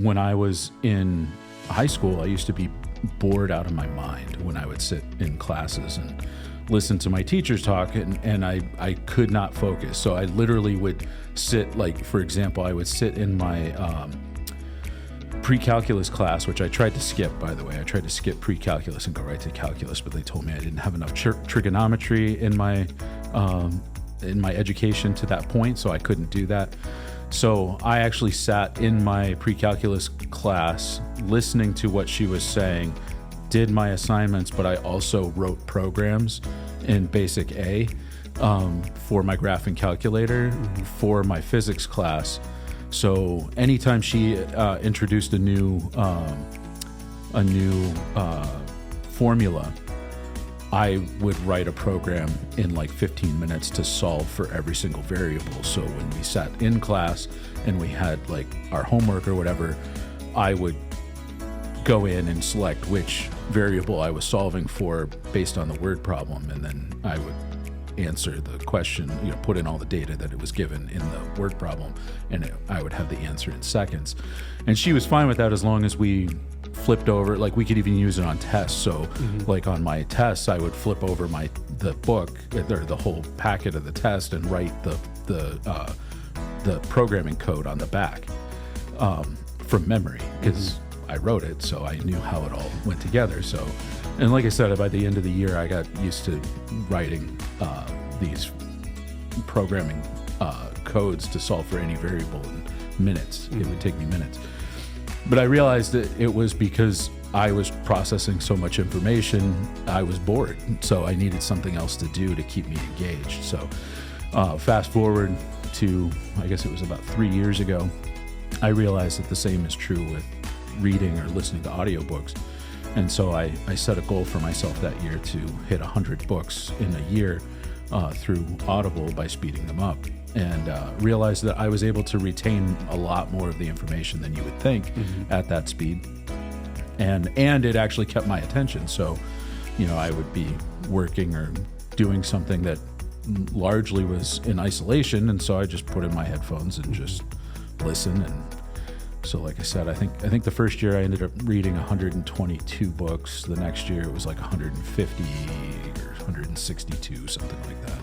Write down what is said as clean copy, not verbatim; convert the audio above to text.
when I was in high school, I used to be bored out of my mind when I would sit in classes and listen to my teachers talk, and I could not focus. So I literally would sit, like, for example, I would sit in my pre-calculus class, which I tried to skip, by the way. I tried to skip pre-calculus and go right to calculus, but they told me I didn't have enough trigonometry in my education to that point, so I couldn't do that. So I actually sat in my pre-calculus class listening to what she was saying, did my assignments, but I also wrote programs in Basic A for my graphing calculator for my physics class. So anytime she introduced a new formula, I would write a program in like 15 minutes to solve for every single variable. So when we sat in class and we had like our homework or whatever, I would go in and select which variable I was solving for based on the word problem, and then I would answer the question, put in all the data that it was given in the word problem, and I would have the answer in seconds. And she was fine with that as long as we flipped over, like we could even use it on tests. So like on my tests, I would flip over the book or the whole packet of the test and write the programming code on the back from memory, because I wrote it, so I knew how it all went together. So, and like I said, by the end of the year, I got used to writing these programming codes to solve for any variable in minutes. It would take me minutes. But I realized that it was because I was processing so much information, I was bored. So I needed something else to do to keep me engaged. So fast forward to, I guess it was about 3 years ago, I realized that the same is true with reading or listening to audiobooks. And so I set a goal for myself that year to hit 100 books in a year through Audible by speeding them up, and realized that I was able to retain a lot more of the information than you would think at that speed. And it actually kept my attention. So, I would be working or doing something that largely was in isolation, and so I just put in my headphones and just listen. And so, like I said, I think the first year I ended up reading 122 books. The next year it was like 150 or 162, something like that.